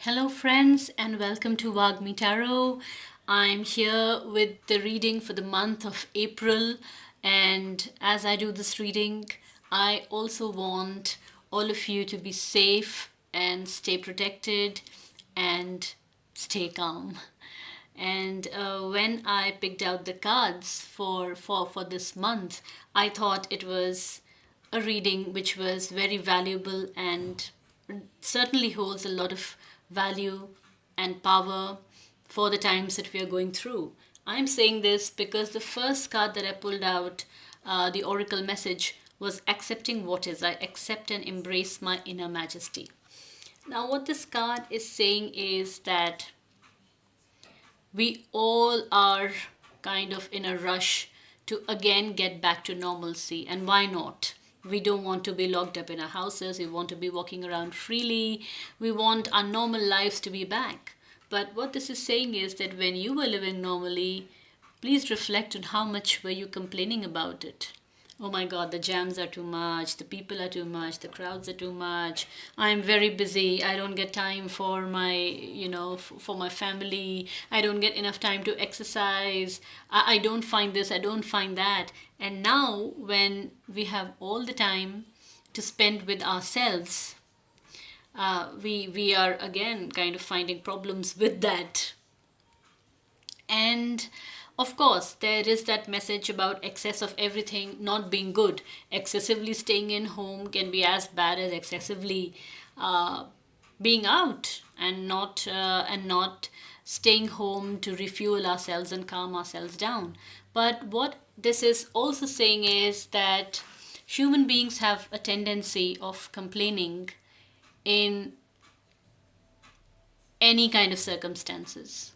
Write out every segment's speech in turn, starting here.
Hello, friends, and welcome to Wagmi Tarot. I'm here with the reading for the month of April, and as I do this reading, I also want all of you to be safe and stay protected and stay calm. And when I picked out the cards for this month, I thought it was a reading which was very valuable and certainly holds a lot of value and power for the times that we are going through. I'm saying this because the first card that I pulled out, the oracle message, was accepting what is. I accept and embrace my inner majesty. Now, what this card is saying is that we all are kind of in a rush to again get back to normalcy. And why not? We don't want to be locked up in our houses. We want to be walking around freely. We want our normal lives to be back. But what this is saying is that when you were living normally, please reflect on how much were you complaining about it. Oh my God, the jams are too much, the people are too much, the crowds are too much. I'm very busy. I don't get time for for my family. I don't get enough time to exercise. I don't find this, I don't find that. And now, when we have all the time to spend with ourselves, we are again kind of finding problems with that. And of course, there is that message about excess of everything not being good. Excessively staying in home can be as bad as excessively being out and not staying home to refuel ourselves and calm ourselves down. But what this is also saying is that human beings have a tendency of complaining in any kind of circumstances.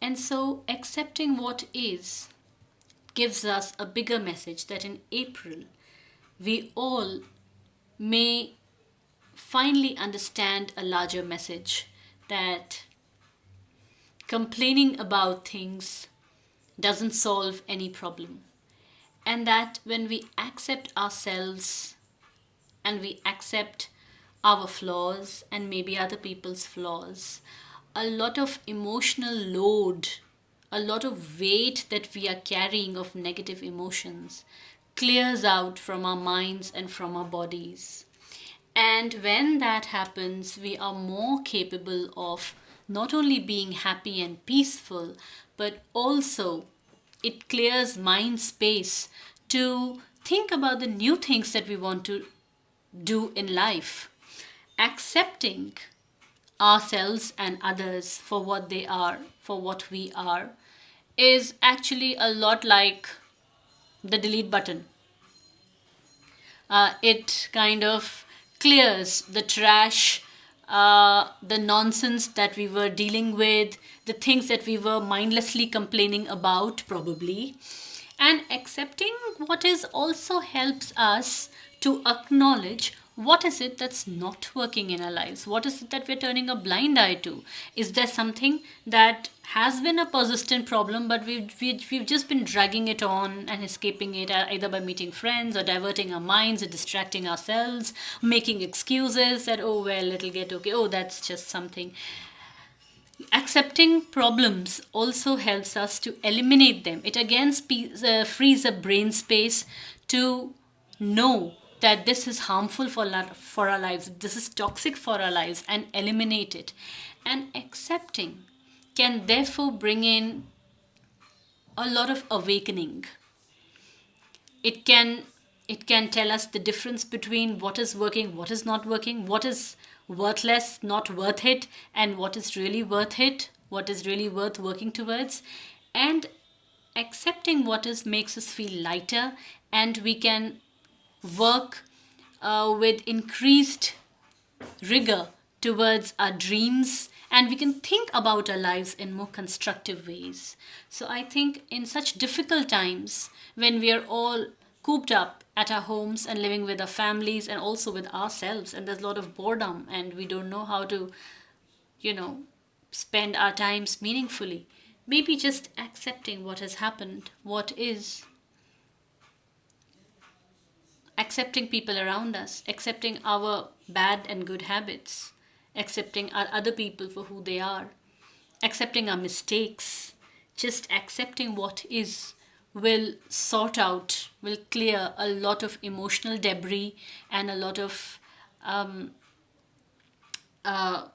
And so, accepting what is gives us a bigger message that in April, we all may finally understand a larger message that complaining about things doesn't solve any problem. And that when we accept ourselves and we accept our flaws and maybe other people's flaws, a lot of emotional load, a lot of weight that we are carrying of negative emotions clears out from our minds and from our bodies. And when that happens, we are more capable of not only being happy and peaceful, but also it clears mind space to think about the new things that we want to do in life. Accepting ourselves and others for what they are, for what we are, is actually a lot like the delete button. It kind of clears the trash, the nonsense that we were dealing with, the things that we were mindlessly complaining about, probably. And accepting what is also helps us to acknowledge what is it that's not working in our lives? What is it that we're turning a blind eye to? Is there something that has been a persistent problem, but we've just been dragging it on and escaping it either by meeting friends or diverting our minds or distracting ourselves, making excuses that, oh, well, it'll get okay. Oh, that's just something. Accepting problems also helps us to eliminate them. It again frees up brain space to know that this is harmful for our lives, this is toxic for our lives, and eliminate it. And accepting can therefore bring in a lot of awakening. It can tell us the difference between what is working, what is not working, what is worthless, not worth it, and what is really worth it, what is really worth working towards. And accepting what is makes us feel lighter, and we can work with increased rigor towards our dreams, and we can think about our lives in more constructive ways. So I think in such difficult times when we are all cooped up at our homes and living with our families and also with ourselves, and there's a lot of boredom and we don't know how to spend our times meaningfully, maybe just accepting what has happened, what is, accepting people around us, accepting our bad and good habits, accepting our other people for who they are, accepting our mistakes, just accepting what is will sort out, will clear a lot of emotional debris and a lot of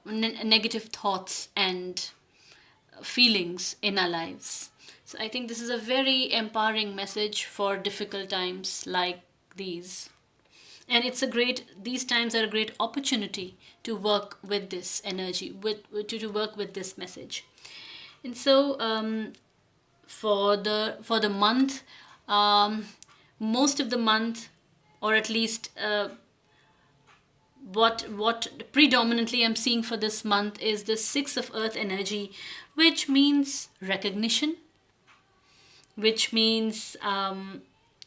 negative thoughts and feelings in our lives. So I think this is a very empowering message for difficult times like these. And these times are a great opportunity to work with this energy, to work with this message. And so for the month, um, most of the month, or at least what predominantly I'm seeing for this month is the Six of Earth energy, which means recognition, which means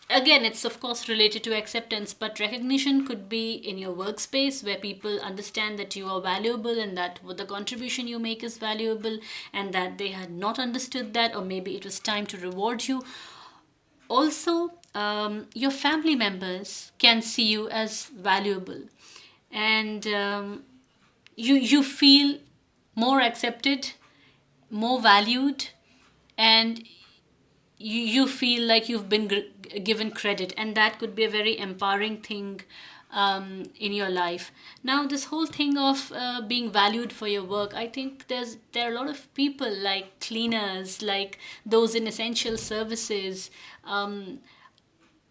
again, it's of course related to acceptance, but recognition could be in your workspace where people understand that you are valuable and that what the contribution you make is valuable, and that they had not understood that, or maybe it was time to reward you. Also, your family members can see you as valuable, and you feel more accepted, more valued, and you feel like you've been given credit, and that could be a very empowering thing in your life. Now, this whole thing of being valued for your work, I think there are a lot of people like cleaners, like those in essential services, a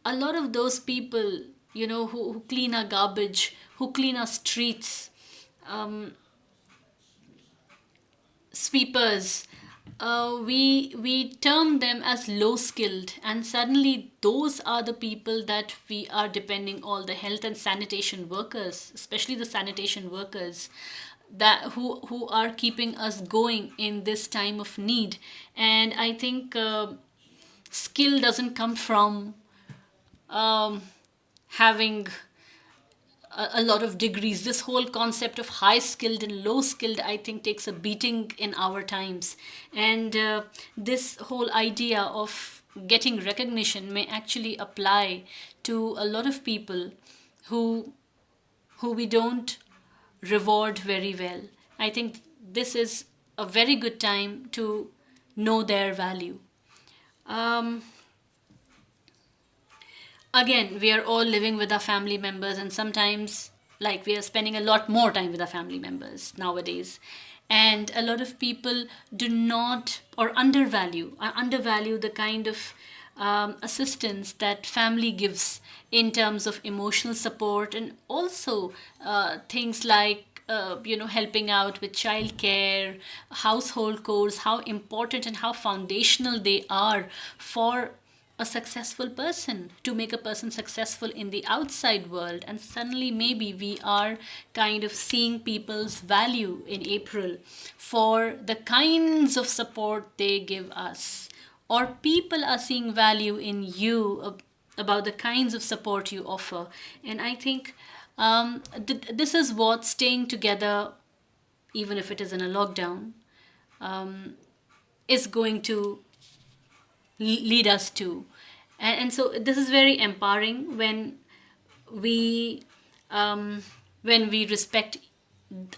lot of those people, who clean our garbage, who clean our streets, sweepers, we term them as low skilled, and suddenly those are the people that we are depending, all the health and sanitation workers, especially the sanitation workers, that who are keeping us going in this time of need. And I think skill doesn't come from having a lot of degrees. This whole concept of high skilled and low skilled, I think, takes a beating in our times. And this whole idea of getting recognition may actually apply to a lot of people who we don't reward very well. I think this is a very good time to know their value. Um, Again, we are all living with our family members, and sometimes, like, we are spending a lot more time with our family members nowadays. And a lot of people do not, or undervalue the kind of assistance that family gives in terms of emotional support, and also things like helping out with childcare, household chores, how important and how foundational they are for a successful person, to make a person successful in the outside world. And suddenly maybe we are kind of seeing people's value in April for the kinds of support they give us, or people are seeing value in you about the kinds of support you offer. And I think this is what staying together, even if it is in a lockdown, is going to lead us to. And so this is very empowering we when we respect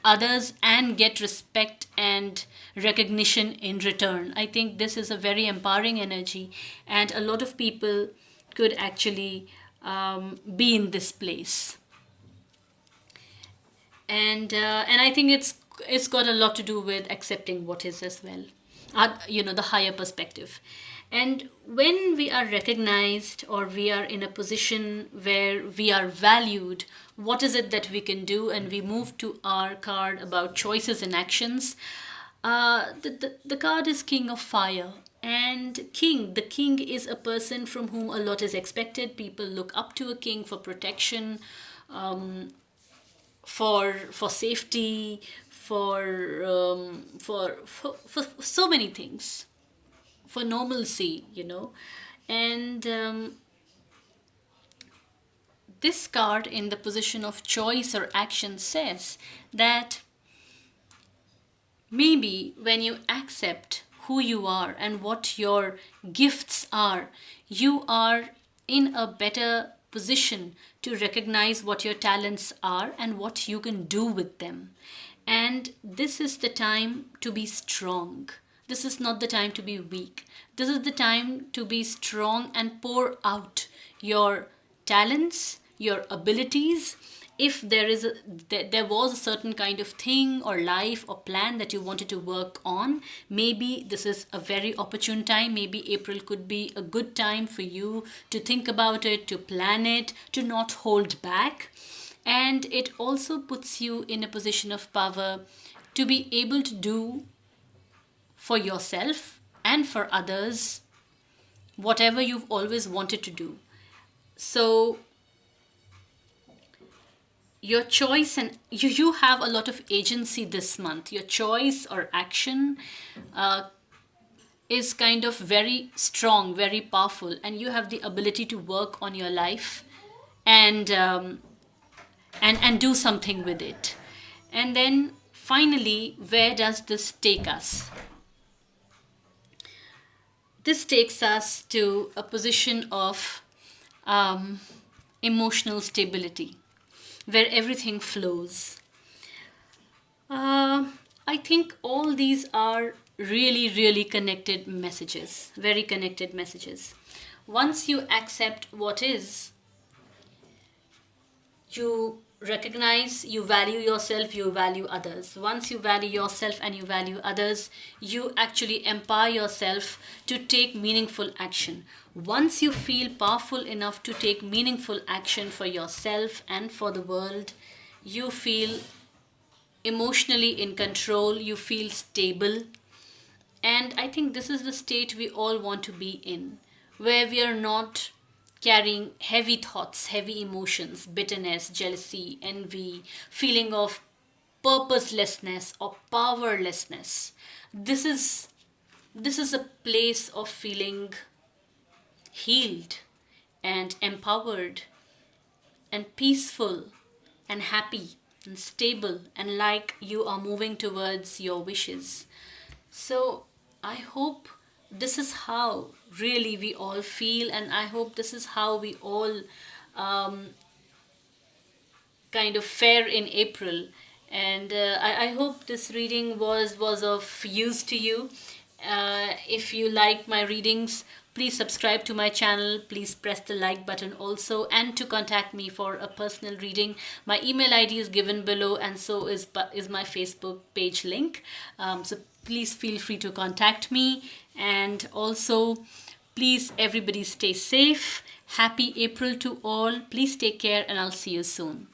others and get respect and recognition in return. I think this is a very empowering energy, and a lot of people could actually be in this place. And I think it's got a lot to do with accepting what is as well, the higher perspective. And when we are recognized, or we are in a position where we are valued, what is it that we can do? And we move to our card about choices and actions. The card is King of Fire. And the king is a person from whom a lot is expected. People look up to a king for protection, for safety, for so many things, for normalcy, and this card in the position of choice or action says that maybe when you accept who you are and what your gifts are, you are in a better position to recognize what your talents are and what you can do with them. And this is the time to be strong. This is not the time to be weak. This is the time to be strong and pour out your talents, your abilities. If there was a certain kind of thing or life or plan that you wanted to work on, maybe this is a very opportune time. Maybe April could be a good time for you to think about it, to plan it, to not hold back. And it also puts you in a position of power to be able to do for yourself and for others whatever you've always wanted to do. So your choice, and you have a lot of agency this month. Your choice or action is kind of very strong, very powerful, and you have the ability to work on your life and and do something with it. And then finally, where does this take us? This takes us to a position of um, emotional stability, where everything flows. Uh, I think all these are really, really connected messages, very connected messages. Once you accept what is, you recognize, you value yourself, you value others. Once you value yourself and you value others, you actually empower yourself to take meaningful action. Once you feel powerful enough to take meaningful action for yourself and for the world, you feel emotionally in control, you feel stable. And I think this is the state we all want to be in, where we are not carrying heavy thoughts, heavy emotions, bitterness, jealousy, envy, feeling of purposelessness or powerlessness. This is a place of feeling healed and empowered and peaceful and happy and stable and like you are moving towards your wishes. So I hope this is how really we all feel, and I hope this is how we all kind of fare in April. And I hope this reading was of use to you. If you like my readings, please subscribe to my channel. Please press the like button also. And to contact me for a personal reading, my email ID is given below, and so is my Facebook page link. So please feel free to contact me. And also, please, everybody, stay safe. Happy April to all. Please take care, and I'll see you soon.